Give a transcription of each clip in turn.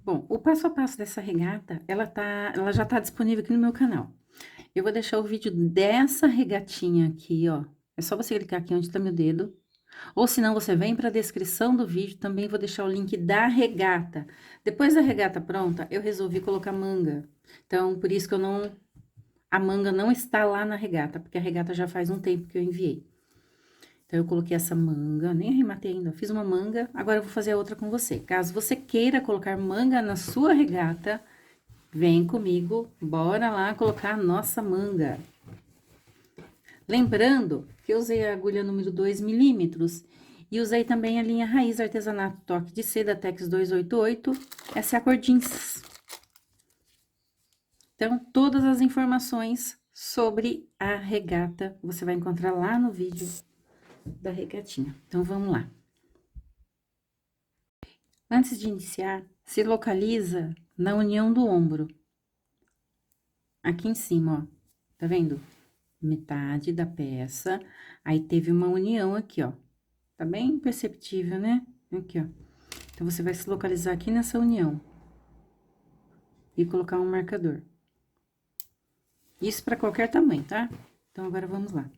Bom, o passo a passo dessa regata, ela já tá disponível aqui no meu canal. Eu vou deixar o vídeo dessa regatinha aqui, ó. É só você clicar aqui onde tá meu dedo. Ou se não, você vem para a descrição do vídeo, também vou deixar o link da regata. Depois da regata pronta, eu resolvi colocar manga. Então, por isso que a manga não está lá na regata, porque a regata já faz um tempo que eu enviei. Então, eu coloquei essa manga, nem arrematei ainda, eu fiz uma manga, agora eu vou fazer a outra com você. Caso você queira colocar manga na sua regata, vem comigo, bora lá colocar a nossa manga. Lembrando que eu usei a agulha número 2 milímetros e usei também a linha Raiz Artesanato Toque de Seda Tex 288, essa é a cor jeans. Então, todas as informações sobre a regata você vai encontrar lá no vídeo da regatinha. Então, vamos lá. Antes de iniciar, se localiza na união do ombro. Aqui em cima, ó, tá vendo? Metade da peça, aí teve uma união aqui, ó. Tá bem perceptível, né? Aqui, ó. Então, você vai se localizar aqui nessa união. E colocar um marcador. Isso para qualquer tamanho, tá? Então, agora vamos lá.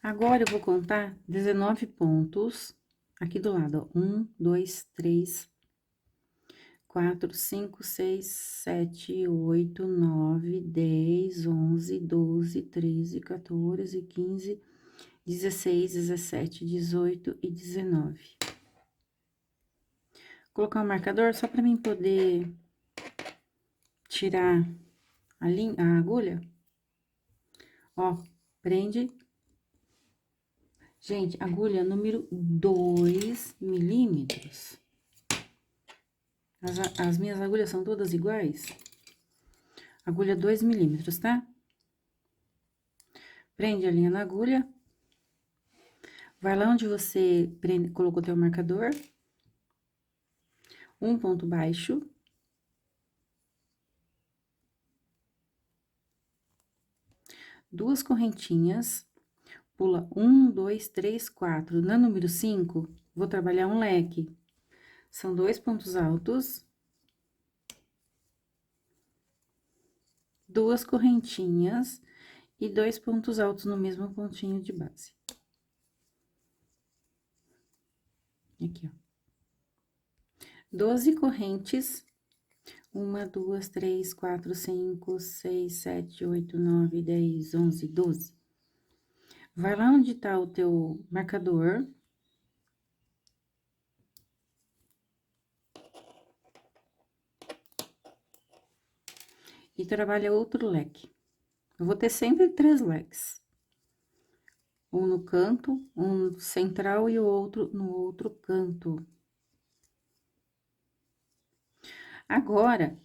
Agora, eu vou contar 19 pontos aqui do lado, ó. 1, 2, 3, 4, 5, 6, 7, 8, 9, 10, 11, 12, 13, 14, 15, 16, 17, 18 e 19. Colocar um marcador só para mim poder tirar a agulha. Ó, prende. Gente, agulha número 2 milímetros. As minhas agulhas são todas iguais. Agulha 2 milímetros, tá? Prende a linha na agulha. Vai lá onde você colocou teu marcador. Um ponto baixo. Duas correntinhas. Pula 1, 2, 3, 4. Na número 5, vou trabalhar um leque. São 2 pontos altos. Duas correntinhas e 2 pontos altos no mesmo pontinho de base. Aqui, ó. 12 correntes. 1, 2, 3, 4, 5, 6, 7, 8, 9, 10, 11, 12. Vai lá onde tá o teu marcador. E trabalha outro leque. Eu vou ter sempre 3 leques. Um no canto, um no central e o outro no outro canto. Agora,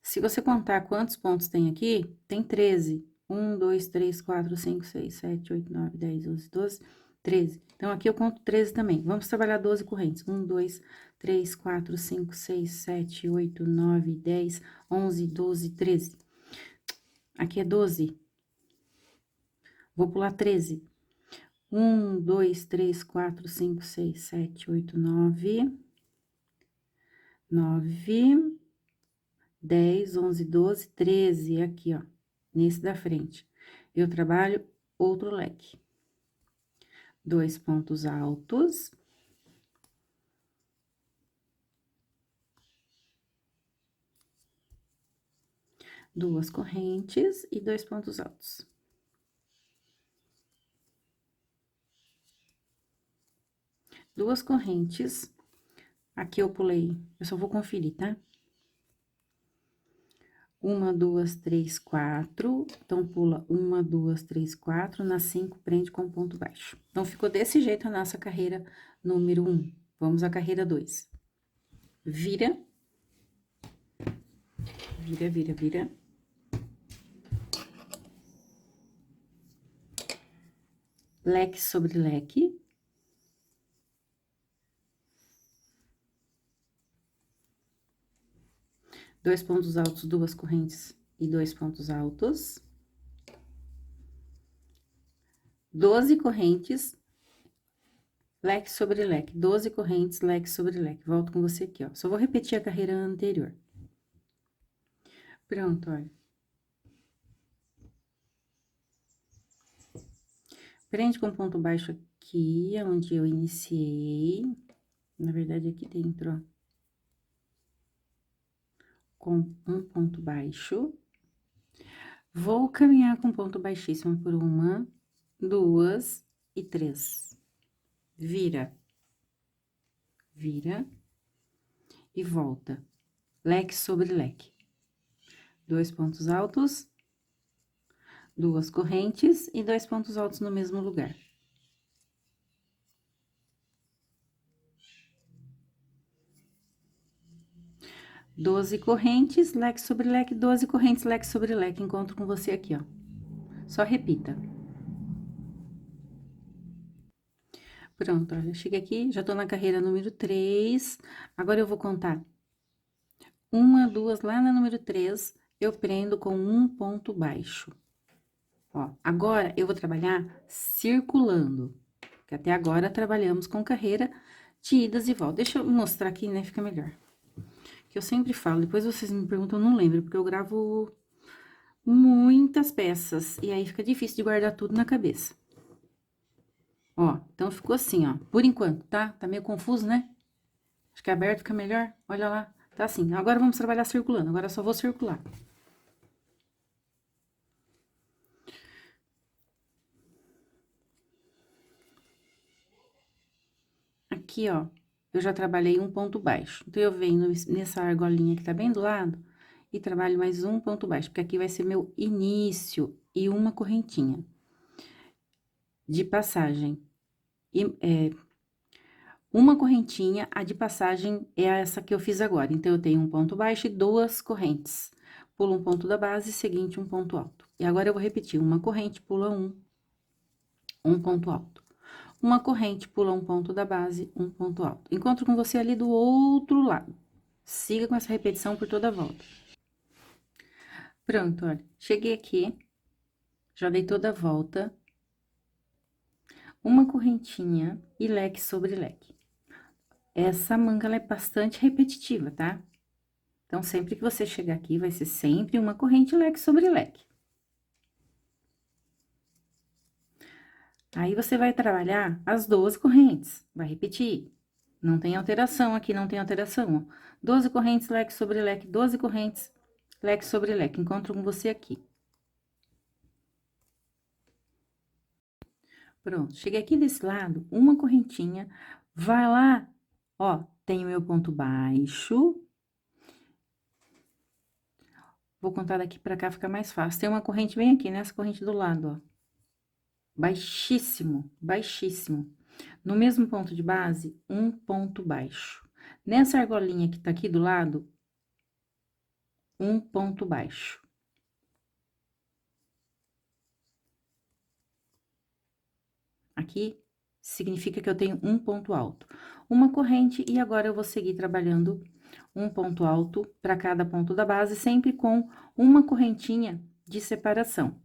se você contar quantos pontos tem aqui, tem 13. 1, 2, 3, 4, 5, 6, 7, 8, 9, 10, 11, 12, 13. Então, aqui eu conto 13 também. Vamos trabalhar 12 correntes. 1, 2, 3, 4, 5, 6, 7, 8, 9, 10, 11, 12, 13. Aqui é 12. Vou pular 13. 1, 2, 3, 4, 5, 6, 7, 8, 9. 9, 10, 11, 12, 13. Aqui, ó. Nesse da frente. Eu trabalho outro leque. 2 pontos altos. Duas correntes e 2 pontos altos. Duas correntes. Aqui eu pulei, eu só vou conferir, tá? 1, 2, 3, 4. Então, pula 1, 2, 3, 4. Na 5, prende com ponto baixo. Então, ficou desse jeito a nossa carreira número 1. Vamos à carreira 2. Vira. Vira, vira, vira. Leque sobre leque. Dois pontos altos, duas correntes e 2 pontos altos. 12 correntes. leque sobre leque, 12 correntes, leque sobre leque. Volto com você aqui, ó. Só vou repetir a carreira anterior. Pronto, olha. Prende com ponto baixo aqui, onde eu iniciei. Na verdade, aqui dentro, ó. Com um ponto baixo. Vou caminhar com ponto baixíssimo por 1, 2 e 3. Vira. Vira. E volta. Leque sobre leque. 2 pontos altos. 2 correntes e 2 pontos altos no mesmo lugar. Doze correntes, leque sobre leque, 12 correntes, leque sobre leque. Encontro com você aqui, ó. Só repita. Pronto, olha, cheguei aqui, já tô na carreira número 3. Agora eu vou contar 1, 2, lá na número 3, eu prendo com um ponto baixo. Ó, agora eu vou trabalhar circulando, que até agora trabalhamos com carreira de idas e voltas. Deixa eu mostrar aqui, né, fica melhor. Que eu sempre falo, depois vocês me perguntam, eu não lembro, porque eu gravo muitas peças, e aí fica difícil de guardar tudo na cabeça. Ó, então ficou assim, ó, por enquanto, tá? Tá meio confuso, né? Acho que aberto fica melhor, olha lá, tá assim. Agora vamos trabalhar circulando, agora eu só vou circular. Aqui, ó, eu já trabalhei um ponto baixo. Então, eu venho nessa argolinha que tá bem do lado e trabalho mais um ponto baixo, porque aqui vai ser meu início e uma correntinha de passagem. Uma correntinha, a de passagem é essa que eu fiz agora. Então, eu tenho um ponto baixo e 2 correntes. Pulo um ponto da base, seguinte um ponto alto. E agora, eu vou repetir, uma corrente, pula um ponto alto. Uma corrente, pula um ponto da base, um ponto alto. Encontro com você ali do outro lado. Siga com essa repetição por toda a volta. Pronto, olha. Cheguei aqui, já dei toda a volta. Uma correntinha e leque sobre leque. Essa manga, ela é bastante repetitiva, tá? Então, sempre que você chegar aqui, vai ser sempre uma corrente leque sobre leque. Aí, você vai trabalhar as 12 correntes, vai repetir. Não tem alteração aqui, não tem alteração, ó. 12 correntes, leque sobre leque, 12 correntes, leque sobre leque. Encontro com você aqui. Pronto, cheguei aqui desse lado, uma correntinha, vai lá, ó, tem o meu ponto baixo. Vou contar daqui pra cá, fica mais fácil. Tem uma corrente bem aqui, nessa corrente do lado, ó. Baixíssimo, baixíssimo. No mesmo ponto de base, um ponto baixo. Nessa argolinha que tá aqui do lado, um ponto baixo. Aqui significa que eu tenho um ponto alto. Uma corrente, e agora eu vou seguir trabalhando um ponto alto para cada ponto da base, sempre com uma correntinha de separação.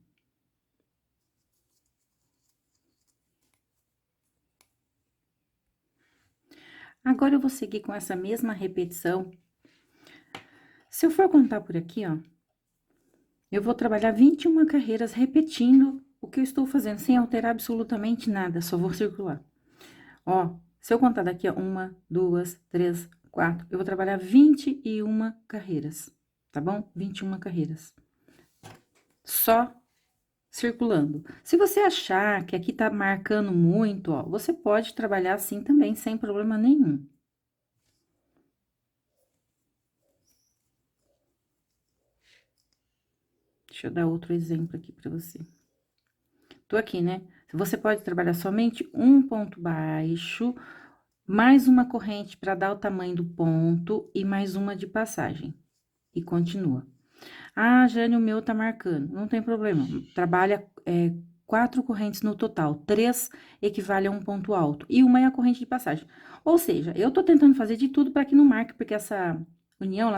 Agora, eu vou seguir com essa mesma repetição. Se eu for contar por aqui, ó, eu vou trabalhar 21 carreiras repetindo o que eu estou fazendo, sem alterar absolutamente nada, só vou circular. Ó, se eu contar daqui, ó, 1, 2, 3, 4, eu vou trabalhar 21 carreiras, tá bom? 21 carreiras. Só circulando. Se você achar que aqui tá marcando muito, ó, você pode trabalhar assim também, sem problema nenhum. Deixa eu dar outro exemplo aqui pra você. Tô aqui, né? Você pode trabalhar somente um ponto baixo, mais uma corrente para dar o tamanho do ponto e mais uma de passagem. E continua. Ah, Jane, o meu tá marcando. Não tem problema. Trabalha 4 correntes no total. 3 equivale a um ponto alto. E uma é a corrente de passagem. Ou seja, eu tô tentando fazer de tudo para que não marque, porque essa união,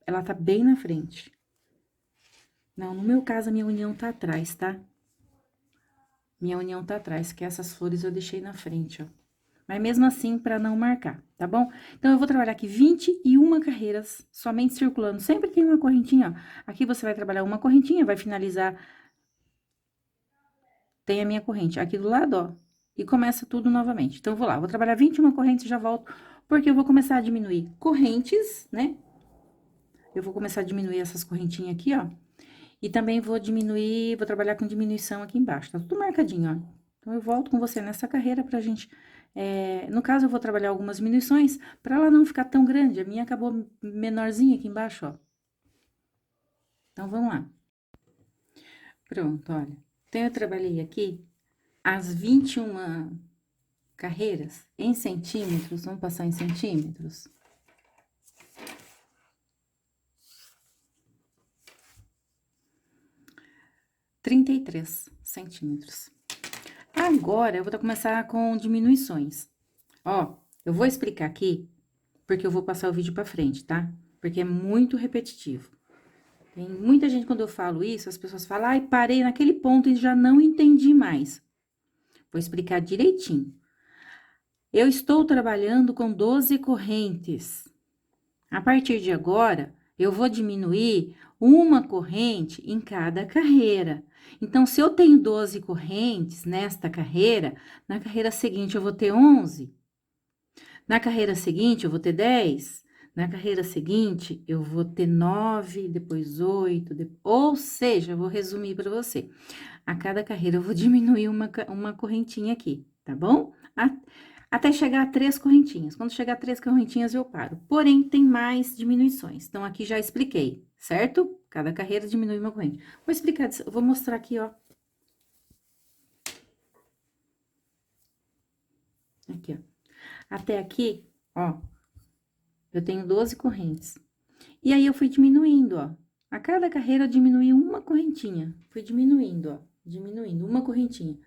ela tá bem na frente. Não, no meu caso, a minha união tá atrás, tá? Minha união tá atrás, que essas flores eu deixei na frente, ó. Mas mesmo assim, para não marcar, tá bom? Então, eu vou trabalhar aqui 21 carreiras, somente circulando. Sempre tem uma correntinha, ó. Aqui você vai trabalhar uma correntinha, vai finalizar. Tem a minha corrente aqui do lado, ó. E começa tudo novamente. Então, eu vou lá, vou trabalhar 21 correntes e já volto, porque eu vou começar a diminuir correntes, né? Eu vou começar a diminuir essas correntinhas aqui, ó. E também vou diminuir, vou trabalhar com diminuição aqui embaixo, tá tudo marcadinho, ó. Então, eu volto com você nessa carreira pra gente... no caso, eu vou trabalhar algumas diminuições pra ela não ficar tão grande. A minha acabou menorzinha aqui embaixo, ó. Então, vamos lá. Pronto, olha. Então, eu trabalhei aqui as 21 carreiras em centímetros. Vamos passar em centímetros. 33 centímetros. Agora, eu vou começar com diminuições. Ó, eu vou explicar aqui, porque eu vou passar o vídeo pra frente, tá? Porque é muito repetitivo. Tem muita gente, quando eu falo isso, as pessoas falam, ai, parei naquele ponto e já não entendi mais. Vou explicar direitinho. Eu estou trabalhando com 12 correntes. A partir de agora, eu vou diminuir uma corrente em cada carreira. Então, se eu tenho 12 correntes nesta carreira, na carreira seguinte eu vou ter 11. Na carreira seguinte eu vou ter 10. Na carreira seguinte eu vou ter 9, depois 8. Ou seja, eu vou resumir para você. A cada carreira eu vou diminuir uma correntinha aqui, tá bom? Até chegar a 3 correntinhas. Quando chegar a 3 correntinhas, eu paro. Porém, tem mais diminuições. Então, aqui já expliquei, certo? Cada carreira diminui uma corrente. Vou explicar, vou mostrar aqui, ó. Aqui, ó. Até aqui, ó, eu tenho 12 correntes. E aí, eu fui diminuindo, ó. A cada carreira, eu diminui uma correntinha. Fui diminuindo, ó. Diminuindo uma correntinha.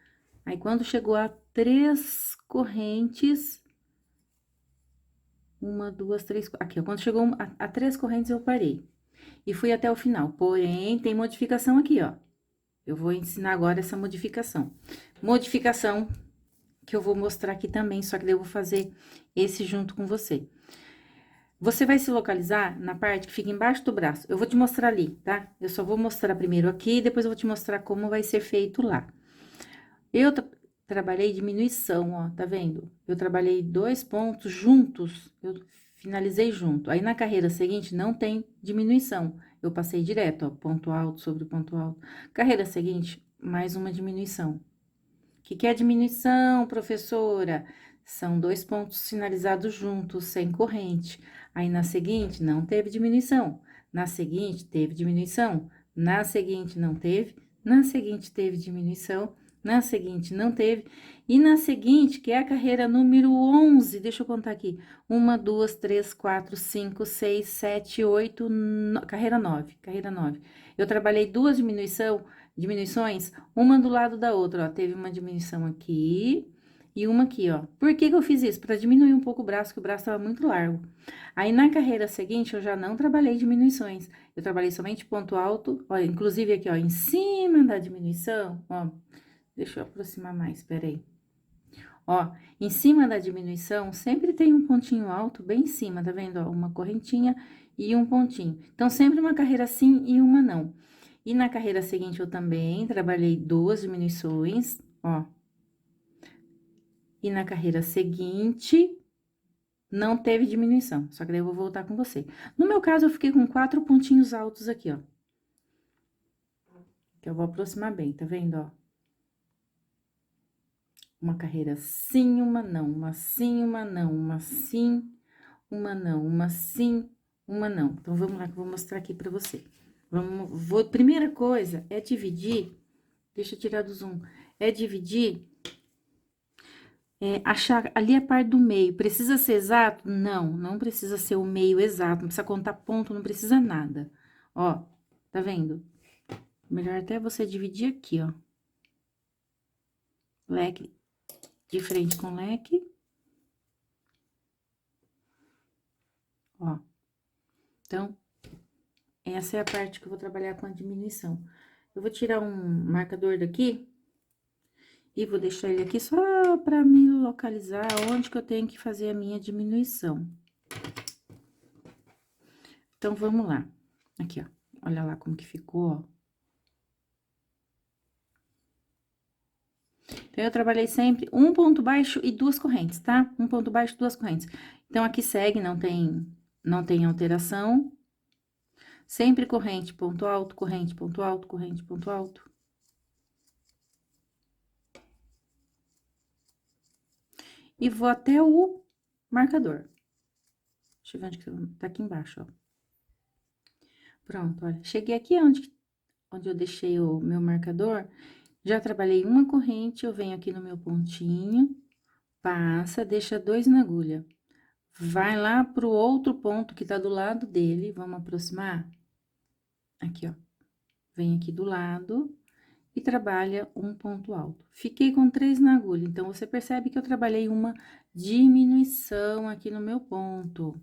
Aí, quando chegou a 3 correntes... Uma, duas, três... Aqui, ó. Quando chegou a 3 correntes, eu parei. E fui até o final. Porém, tem modificação aqui, ó. Eu vou ensinar agora essa modificação. Modificação que eu vou mostrar aqui também, só que daí eu vou fazer esse junto com você. Você vai se localizar na parte que fica embaixo do braço. Eu vou te mostrar ali, tá? Eu só vou mostrar primeiro aqui, depois eu vou te mostrar como vai ser feito lá. Eu trabalhei diminuição, ó, tá vendo? Eu trabalhei 2 pontos juntos, eu finalizei junto. Aí, na carreira seguinte, não tem diminuição. Eu passei direto, ó, ponto alto sobre ponto alto. Carreira seguinte, mais uma diminuição. O que é diminuição, professora? São 2 pontos finalizados juntos, sem corrente. Aí, na seguinte, não teve diminuição. Na seguinte, teve diminuição. Na seguinte, não teve. Na seguinte, teve diminuição. Na seguinte, não teve. E na seguinte, que é a carreira número 11, deixa eu contar aqui. 1, 2, 3, 4, 5, 6, 7, 8, carreira 9. Carreira 9. Eu trabalhei 2 diminuições, uma do lado da outra, ó. Teve uma diminuição aqui e uma aqui, ó. Por que que eu fiz isso? Para diminuir um pouco o braço, que o braço tava muito largo. Aí, na carreira seguinte, eu já não trabalhei diminuições. Eu trabalhei somente ponto alto, ó, inclusive aqui, ó, em cima da diminuição, ó. Deixa eu aproximar mais, peraí. Ó, em cima da diminuição, sempre tem um pontinho alto bem em cima, tá vendo? Ó, uma correntinha e um pontinho. Então, sempre uma carreira sim e uma não. E na carreira seguinte, eu também trabalhei 2 diminuições, ó. E na carreira seguinte, não teve diminuição. Só que daí eu vou voltar com você. No meu caso, eu fiquei com 4 pontinhos altos aqui, ó. Que eu vou aproximar bem, tá vendo, ó? Uma carreira sim, uma não, uma sim, uma não, uma sim, uma não, uma sim, uma não. Então, vamos lá que eu vou mostrar aqui pra você. Primeira coisa é dividir, deixa eu tirar do zoom, é dividir, achar ali a parte do meio. Precisa ser exato? Não, não precisa ser o meio exato, não precisa contar ponto, não precisa nada. Ó, tá vendo? Melhor até você dividir aqui, ó. Leque de frente com leque. Ó. Então, essa é a parte que eu vou trabalhar com a diminuição. Eu vou tirar um marcador daqui E vou deixar ele aqui só pra me localizar onde que eu tenho que fazer a minha diminuição. Então, vamos lá. Aqui, ó. Olha lá como que ficou, ó. Então, eu trabalhei sempre um ponto baixo e duas correntes, tá? Um ponto baixo, duas correntes. Então, aqui segue, não tem alteração. Sempre corrente, ponto alto, corrente, ponto alto, corrente, ponto alto. E vou até o marcador. Deixa eu ver onde que tá aqui embaixo, ó. Pronto, olha. Cheguei aqui onde eu deixei o meu marcador. Já trabalhei uma corrente, eu venho aqui no meu pontinho, passa, deixa 2 na agulha. Vai lá pro outro ponto que tá do lado dele, vamos aproximar? Aqui, ó. Vem aqui do lado e trabalha um ponto alto. Fiquei com 3 na agulha, então, você percebe que eu trabalhei uma diminuição aqui no meu ponto.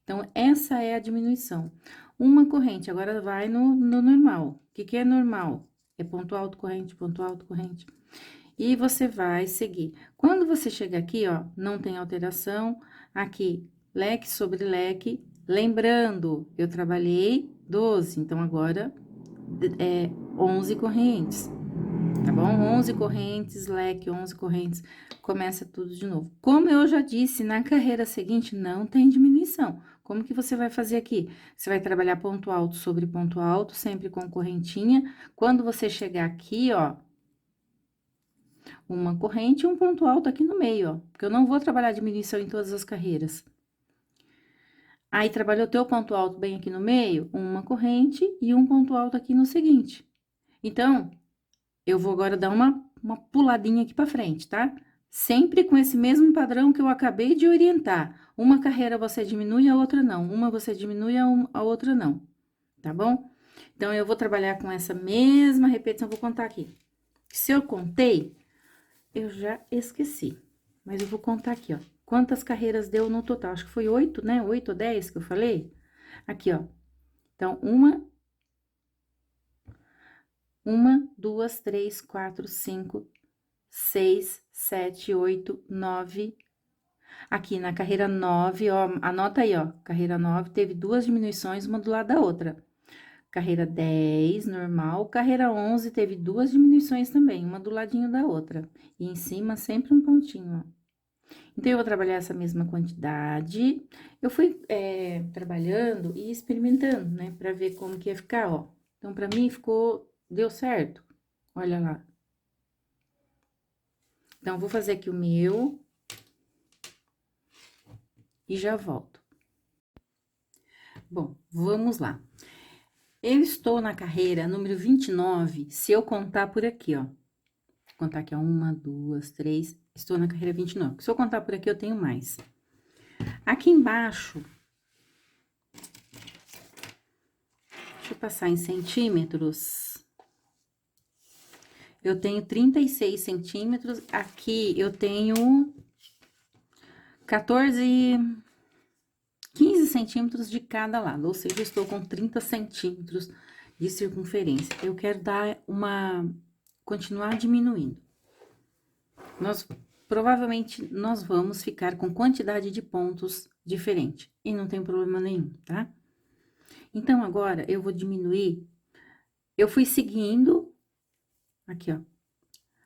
Então, essa é a diminuição. Uma corrente, agora vai no normal. O que é normal? É ponto alto, corrente, ponto alto, corrente. E você vai seguir. Quando você chega aqui, ó, não tem alteração. Aqui, leque sobre leque. Lembrando, eu trabalhei 12, então agora é 11 correntes. Tá bom? 11 correntes, leque, 11 correntes, começa tudo de novo. Como eu já disse, na carreira seguinte não tem diminuição. Como que você vai fazer aqui? Você vai trabalhar ponto alto sobre ponto alto, sempre com correntinha. Quando você chegar aqui, ó, uma corrente e um ponto alto aqui no meio, ó, porque eu não vou trabalhar diminuição em todas as carreiras. Aí, trabalhou teu ponto alto bem aqui no meio, uma corrente e um ponto alto aqui no seguinte. Então, eu vou agora dar uma puladinha aqui pra frente, tá? Sempre com esse mesmo padrão que eu acabei de orientar. Uma carreira você diminui, a outra não. Uma você diminui, a outra não. Tá bom? Então, eu vou trabalhar com essa mesma repetição, vou contar aqui. Se eu contei, eu já esqueci. Mas eu vou contar aqui, ó. Quantas carreiras deu no total? Acho que foi 8, né? 8 ou 10 que eu falei. Aqui, ó. Então, uma, duas, três, quatro, cinco, 6, 7, 8, 9. Aqui na carreira 9, ó, anota aí, ó. Carreira 9 teve duas diminuições, uma do lado da outra. Carreira 10, normal. Carreira 11 teve duas diminuições também, uma do ladinho da outra. E em cima sempre um pontinho, ó. Então, eu vou trabalhar essa mesma quantidade. Eu fui trabalhando e experimentando, né? Pra ver como que ia ficar, ó. Então, pra mim, deu certo. Olha lá. Então, vou fazer aqui o meu. E já volto. Bom, vamos lá. Eu estou na carreira número 29, se eu contar por aqui, ó. Vou contar aqui, ó, 1, 2, 3, estou na carreira 29. Se eu contar por aqui, eu tenho mais. Aqui embaixo, deixa eu passar em centímetros. Eu tenho 36 centímetros, aqui eu tenho 15 centímetros de cada lado, ou seja, eu estou com 30 centímetros de circunferência. Eu quero continuar diminuindo. Provavelmente, nós vamos ficar com quantidade de pontos diferente, e não tem problema nenhum, tá? Então, agora, eu vou diminuir, eu fui seguindo, aqui, ó.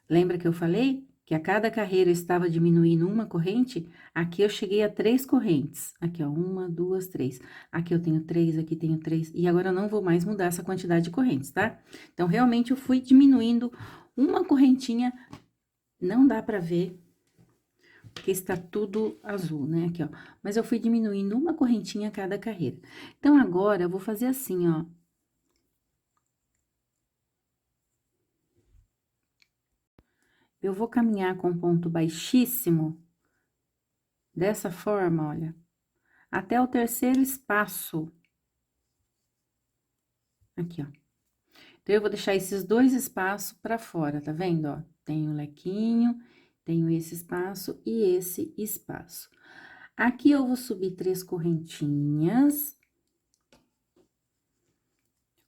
Lembra que eu falei que a cada carreira eu estava diminuindo uma corrente? Aqui eu cheguei a 3 correntes. Aqui, ó, 1, 2, 3. Aqui eu tenho 3, aqui tenho 3. E agora eu não vou mais mudar essa quantidade de correntes, tá? Então, realmente, eu fui diminuindo uma correntinha. Não dá pra ver, porque está tudo azul, né? Aqui, ó. Mas eu fui diminuindo uma correntinha a cada carreira. Então, agora, eu vou fazer assim, ó. Eu vou caminhar com ponto baixíssimo, dessa forma, olha, até o terceiro espaço. Aqui, ó. Então, eu vou deixar esses 2 espaços pra fora, tá vendo, ó? Tem o lequinho, tenho esse espaço e esse espaço. Aqui, eu vou subir 3 correntinhas.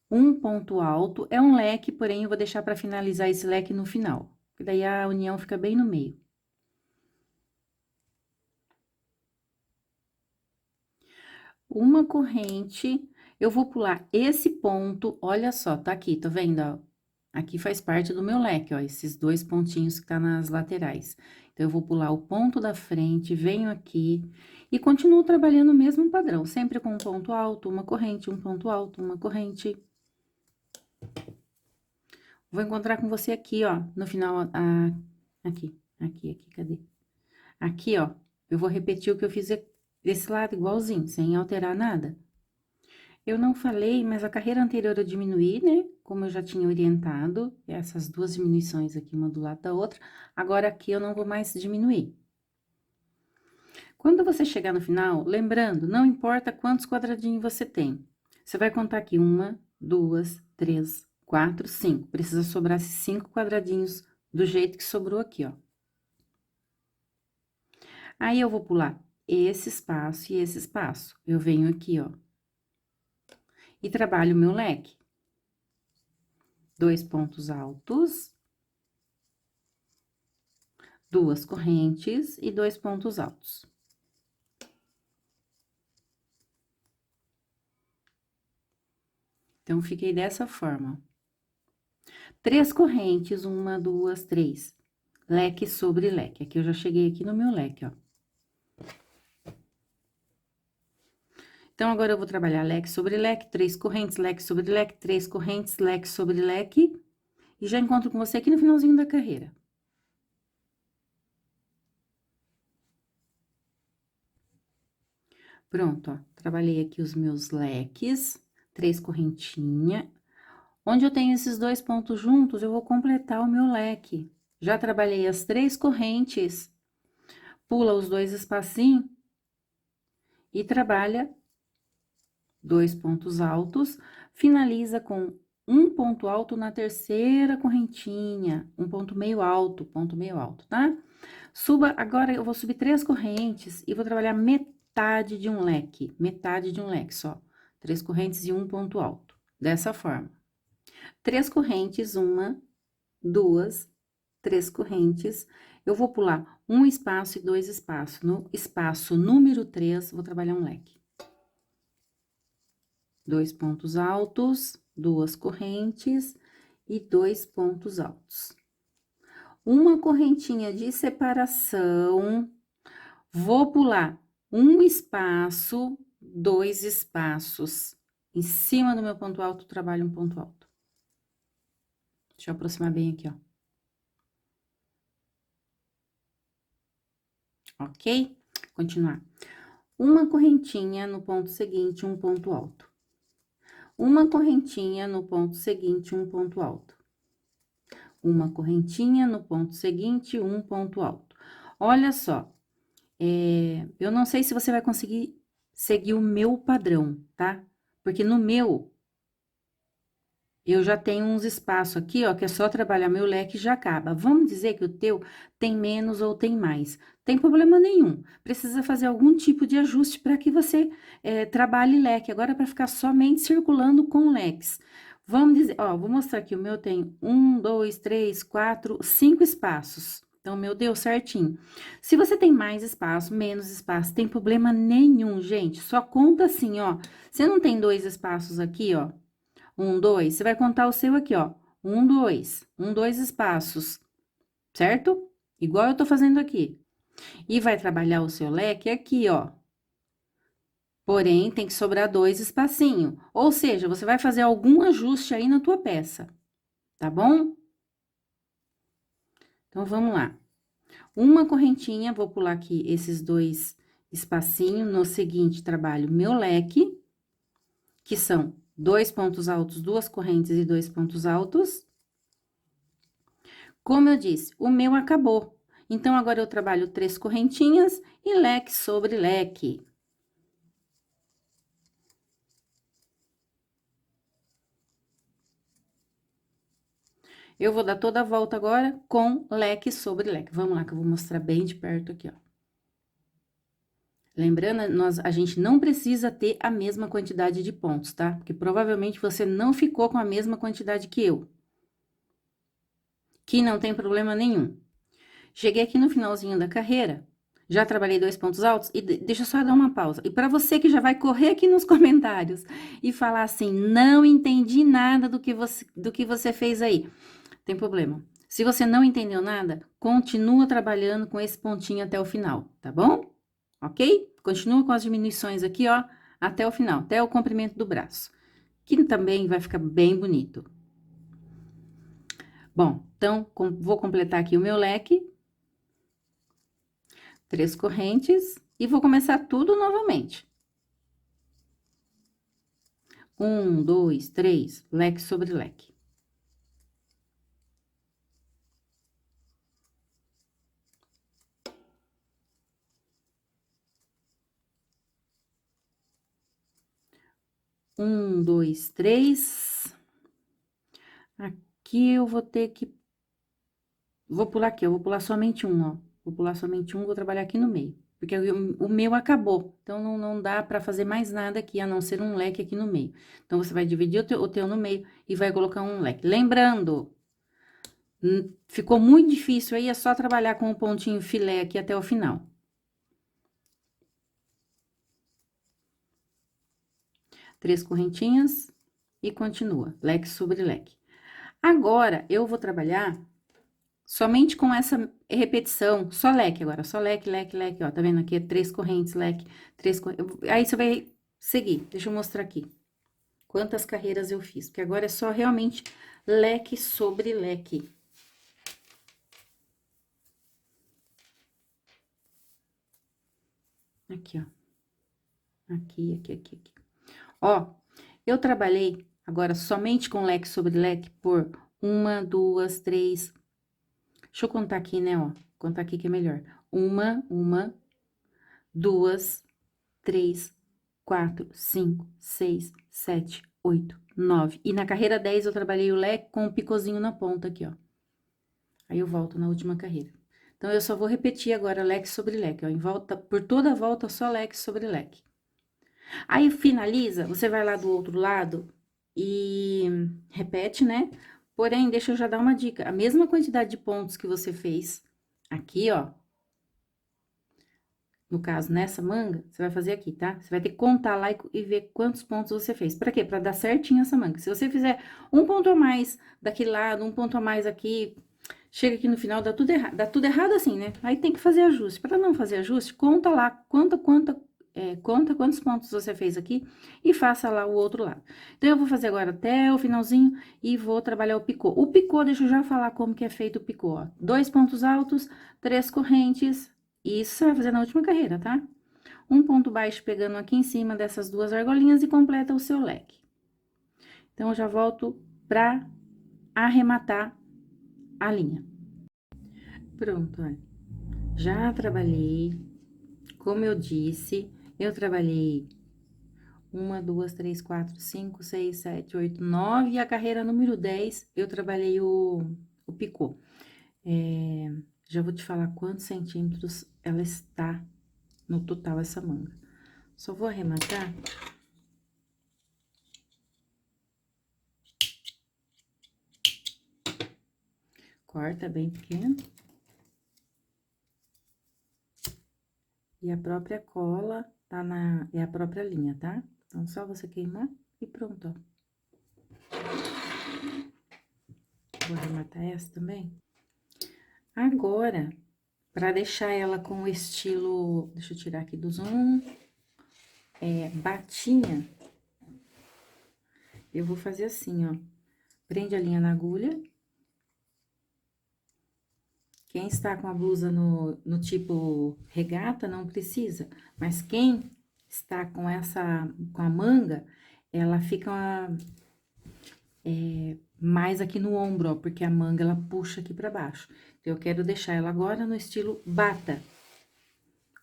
Um ponto alto, é um leque, porém, eu vou deixar pra finalizar esse leque no final. que daí a união fica bem no meio. Uma corrente, eu vou pular esse ponto, olha só, tá aqui, tá vendo, ó? Aqui faz parte do meu leque, ó, esses dois pontinhos que tá nas laterais. Então, eu vou pular o ponto da frente, venho aqui e continuo trabalhando o mesmo padrão, sempre com um ponto alto, uma corrente, um ponto alto, uma corrente. Vou encontrar com você aqui, ó, no final, aqui, cadê? Aqui, ó, eu vou repetir o que eu fiz desse lado, igualzinho, sem alterar nada. Eu não falei, mas a carreira anterior eu diminuí, né? Como eu já tinha orientado, essas duas diminuições aqui, uma do lado da outra. Agora, aqui eu não vou mais diminuir. Quando você chegar no final, lembrando, não importa quantos quadradinhos você tem. Você vai contar aqui, 1, 2, 3, 4, 5. Precisa sobrar esses 5 quadradinhos do jeito que sobrou aqui, ó. Aí, eu vou pular esse espaço e esse espaço. Eu venho aqui, ó. E trabalho o meu leque. 2 pontos altos, 2 correntes e 2 pontos altos. Então, fiquei dessa forma. 3 correntes, 1, 2, 3. Leque sobre leque. Aqui eu já cheguei aqui no meu leque, ó. Então, agora eu vou trabalhar leque sobre leque, 3 correntes, leque sobre leque, 3 correntes, leque sobre leque. E já encontro com você aqui no finalzinho da carreira. Pronto, ó. Trabalhei aqui os meus leques, 3 correntinhas. Onde eu tenho esses 2 pontos juntos, eu vou completar o meu leque. Já trabalhei as 3 correntes, pula os 2 espacinhos e trabalha 2 pontos altos, finaliza com um ponto alto na terceira correntinha, um ponto meio alto, tá? Suba, agora eu vou subir 3 correntes e vou trabalhar metade de um leque só. 3 correntes e um ponto alto, dessa forma. 3 correntes, 1, 2, 3 correntes. Eu vou pular um espaço e 2 espaços. No espaço número 3, vou trabalhar um leque. 2 pontos altos, 2 correntes e 2 pontos altos. Uma correntinha de separação, vou pular um espaço, 2 espaços. Em cima do meu ponto alto, trabalho um ponto alto. Deixa eu aproximar bem aqui, ó. Ok? Continuar. Uma correntinha no ponto seguinte, um ponto alto. Uma correntinha no ponto seguinte, um ponto alto. Uma correntinha no ponto seguinte, um ponto alto. Olha só, eu não sei se você vai conseguir seguir o meu padrão, tá? Porque no meu, eu já tenho uns espaços aqui, ó, que é só trabalhar meu leque e já acaba. Vamos dizer que o teu tem menos ou tem mais. Tem problema nenhum. Precisa fazer algum tipo de ajuste para que você trabalhe leque. Agora, para ficar somente circulando com leques. Vamos dizer, ó, vou mostrar aqui, o meu tem 1, 2, 3, 4, 5 espaços. Então, meu deu certinho. Se você tem mais espaço, menos espaço, tem problema nenhum, gente. Só conta assim, ó. Você não tem 2 espaços aqui, ó. 1, 2, você vai contar o seu aqui, ó. 1, 2, 2 espaços, certo? Igual eu tô fazendo aqui. E vai trabalhar o seu leque aqui, ó. Porém, tem que sobrar 2 espacinhos. Ou seja, você vai fazer algum ajuste aí na tua peça, tá bom? Então, vamos lá. Uma correntinha, vou pular aqui esses 2 espacinhos. No seguinte, trabalho meu leque, que são 2 pontos altos, 2 correntes e 2 pontos altos. Como eu disse, o meu acabou. Então, agora eu trabalho 3 correntinhas e leque sobre leque. Eu vou dar toda a volta agora com leque sobre leque. Vamos lá, que eu vou mostrar bem de perto aqui, ó. Lembrando, a gente não precisa ter a mesma quantidade de pontos, tá? Porque provavelmente você não ficou com a mesma quantidade que eu. que não tem problema nenhum. Cheguei aqui no finalzinho da carreira, já trabalhei 2 pontos altos, e deixa eu só dar uma pausa. E para você que já vai correr aqui nos comentários e falar assim, não entendi nada do que você fez aí, tem problema. Se você não entendeu nada, continua trabalhando com esse pontinho até o final, tá bom? Ok? Continua com as diminuições aqui, ó, até o final, até o comprimento do braço, que também vai ficar bem bonito. Bom, então, vou completar aqui o meu leque. 3 correntes e vou começar tudo novamente. 1, 2, 3, leque sobre leque. Um, dois, três. Aqui eu vou ter que... Vou pular aqui, eu vou pular somente um, ó. Vou pular somente um, vou trabalhar aqui no meio. Porque o meu acabou, então não dá pra fazer mais nada aqui, a não ser um leque aqui no meio. Então, você vai dividir o teu no meio e vai colocar um leque. Lembrando, ficou muito difícil aí, é só trabalhar com o pontinho filé aqui até o final. 3 correntinhas e continua, leque sobre leque. Agora, eu vou trabalhar somente com essa repetição, só leque agora, só leque, leque, leque, ó, tá vendo aqui? 3 correntes, leque, 3 correntes. Aí, você vai seguir, deixa eu mostrar aqui. Quantas carreiras eu fiz, porque agora é só realmente leque sobre leque. Aqui, ó. Aqui. Ó, eu trabalhei agora somente com leque sobre leque por 1, 2, 3. Deixa eu contar aqui, né, ó. Contar aqui que é melhor. 1, 2, 3, 4, 5, 6, 7, 8, 9. E na carreira 10 eu trabalhei o leque com o picôzinho na ponta aqui, ó. Aí eu volto na última carreira. Então, eu só vou repetir agora leque sobre leque, ó. Em volta, por toda a volta, só leque sobre leque. Aí, finaliza, você vai lá do outro lado e repete, né? Porém, deixa eu já dar uma dica. A mesma quantidade de pontos que você fez aqui, ó. No caso, nessa manga, você vai fazer aqui, tá? Você vai ter que contar lá e ver quantos pontos você fez. Pra quê? Pra dar certinho essa manga. Se você fizer um ponto a mais daquele lado, um ponto a mais aqui, chega aqui no final, dá tudo errado assim, né? Aí tem que fazer ajuste. Pra não fazer ajuste, conta lá, conta quantos pontos você fez aqui e faça lá o outro lado. Então, eu vou fazer agora até o finalzinho e vou trabalhar o picô. O picô, deixa eu já falar como que é feito o picô, ó. 2 pontos altos, 3 correntes. Isso você vai fazer na última carreira, tá? Um ponto baixo pegando aqui em cima dessas 2 argolinhas e completa o seu leque. Então, eu já volto pra arrematar a linha. Pronto, olha. Já trabalhei, como eu disse, eu trabalhei 1, 2, 3, 4, 5, 6, 7, 8, 9, e a carreira número 10, eu trabalhei o picô. Já vou te falar quantos centímetros ela está no total, essa manga. Só vou arrematar. Corta bem pequeno. E a própria cola tá é a própria linha, tá? Então, só você queimar e pronto, ó. Vou arrematar essa também. Agora, pra deixar ela com o estilo... Deixa eu tirar aqui do zoom. Batinha. Eu vou fazer assim, ó. Prende a linha na agulha. Quem está com a blusa no tipo regata, não precisa. Mas quem está com com a manga, ela fica mais aqui no ombro, ó, porque a manga, ela puxa aqui pra baixo. Então, eu quero deixar ela agora no estilo bata,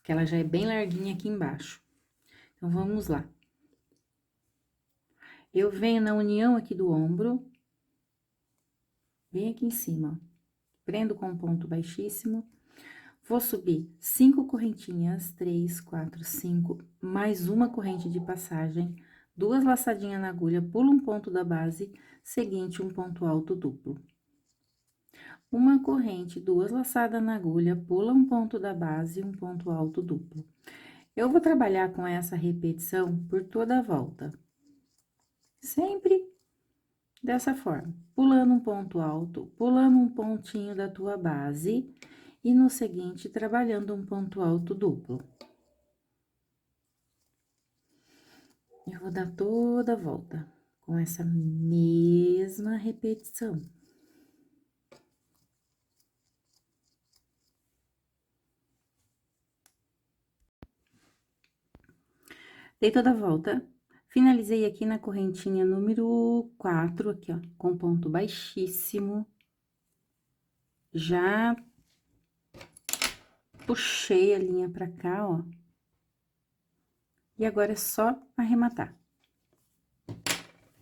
que ela já é bem larguinha aqui embaixo. Então, vamos lá. Eu venho na união aqui do ombro, bem aqui em cima, ó. Prendo com um ponto baixíssimo. Vou subir 5 correntinhas, 3, 4, 5, mais uma corrente de passagem, 2 laçadinhas na agulha, pulo um ponto da base, seguinte, um ponto alto duplo. uma corrente, 2 laçadas na agulha, pula um ponto da base e um ponto alto duplo. Eu vou trabalhar com essa repetição por toda a volta. Sempre dessa forma, pulando um ponto alto, pulando um pontinho da tua base e no seguinte, trabalhando um ponto alto duplo. Eu vou dar toda a volta com essa mesma repetição. Dei toda a volta, finalizei aqui na correntinha número 4, aqui, ó, com ponto baixíssimo. Já puxei a linha pra cá, ó. E agora é só arrematar.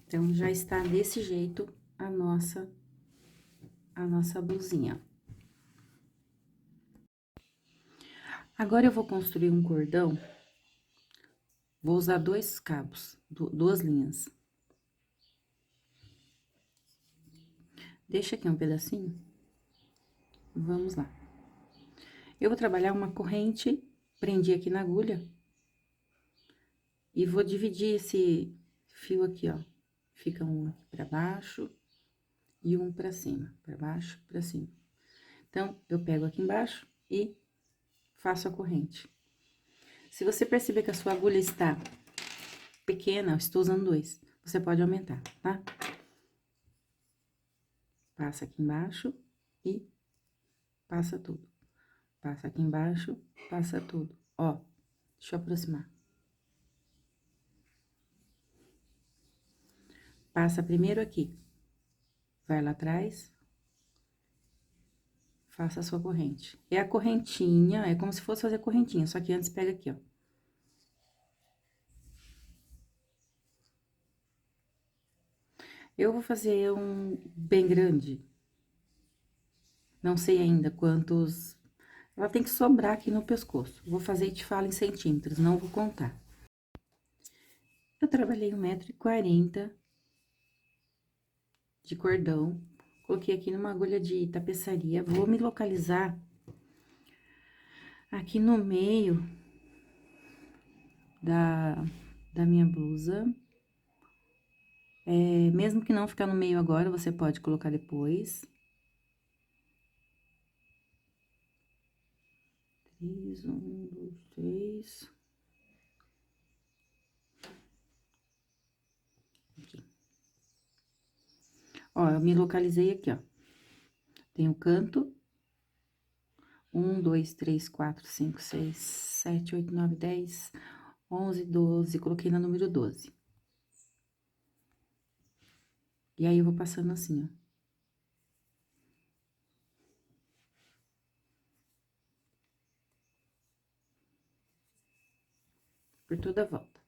Então, já está desse jeito a nossa blusinha. Agora, eu vou construir um cordão. Vou usar 2 cabos, 2 linhas. Deixa aqui um pedacinho. Vamos lá. Eu vou trabalhar uma corrente, prendi aqui na agulha. E vou dividir esse fio aqui, ó. Fica um aqui pra baixo e um pra cima. Pra baixo, pra cima. Então, eu pego aqui embaixo e faço a corrente. Se você perceber que a sua agulha está pequena, eu estou usando 2, você pode aumentar, tá? Passa aqui embaixo e passa tudo. Passa aqui embaixo, passa tudo. Ó, deixa eu aproximar. Passa primeiro aqui. Vai lá atrás. Faça a sua corrente. É a correntinha, é como se fosse fazer correntinha, só que antes pega aqui, ó. Eu vou fazer um bem grande. Não sei ainda quantos... Ela tem que sobrar aqui no pescoço. Vou fazer e te falo em centímetros, não vou contar. Eu trabalhei 1,40 m de cordão. Coloquei aqui numa agulha de tapeçaria. Vou me localizar aqui no meio da minha blusa. Mesmo que não ficar no meio agora, você pode colocar depois. 3, 1, 2, 3. Aqui. Ó, eu me localizei aqui, ó. Tem o canto. 1, 2, 3, 4, 5, 6, 7, 8, 9, 10, 11, 12. Coloquei na número 12. E aí, eu vou passando assim, ó. Por toda a volta.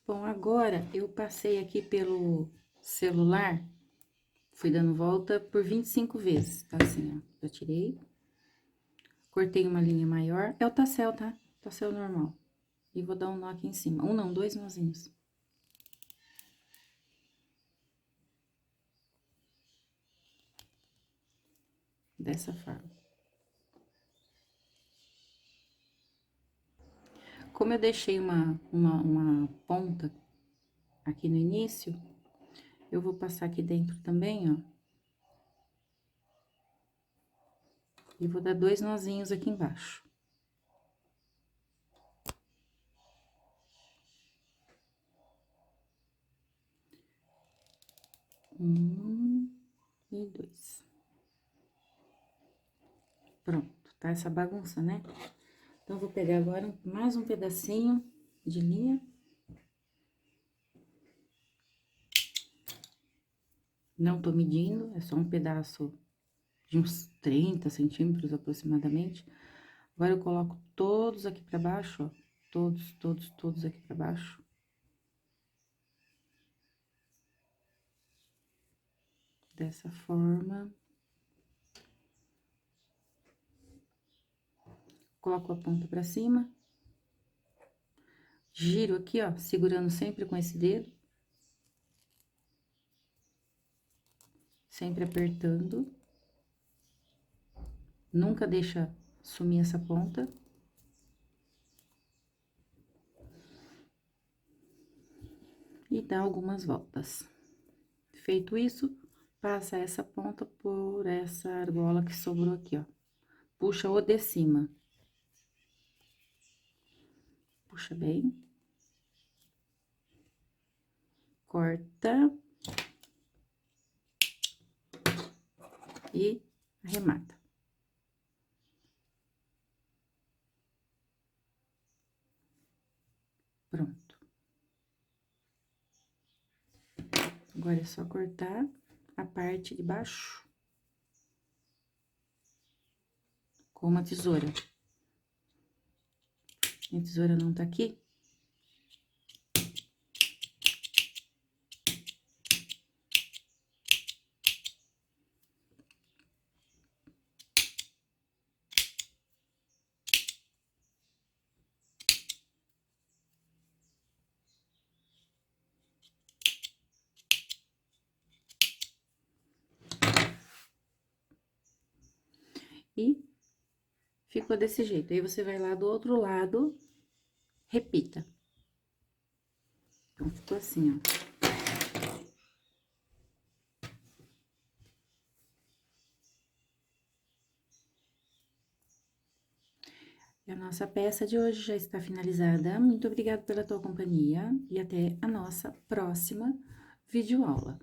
Bom, agora, eu passei aqui pelo celular, fui dando volta por 25 vezes, tá assim, ó. Eu tirei, cortei uma linha maior, é o tassel, tá? Tassel normal. E vou dar um nó aqui em cima. Um não, 2 nozinhos. Dessa forma. Como eu deixei uma ponta aqui no início, eu vou passar aqui dentro também, ó. E vou dar 2 nozinhos aqui embaixo. E 2. Pronto, tá essa bagunça, né? Então, vou pegar agora mais um pedacinho de linha. Não tô medindo, é só um pedaço de uns 30 centímetros aproximadamente. Agora, eu coloco todos aqui pra baixo, ó. Todos aqui pra baixo. dessa forma. Coloco a ponta pra cima. Giro aqui, ó, segurando sempre com esse dedo. Sempre apertando. Nunca deixa sumir essa ponta. E dá algumas voltas. Feito isso, passa essa ponta por essa argola que sobrou aqui, ó. Puxa o de cima. Puxa bem. Corta. E arremata. Pronto. Agora é só cortar a parte de baixo com uma tesoura. Minha tesoura não tá aqui. E ficou desse jeito. Aí, você vai lá do outro lado, repita. Então, ficou assim, ó. E a nossa peça de hoje já está finalizada. Muito obrigada pela tua companhia e até a nossa próxima videoaula.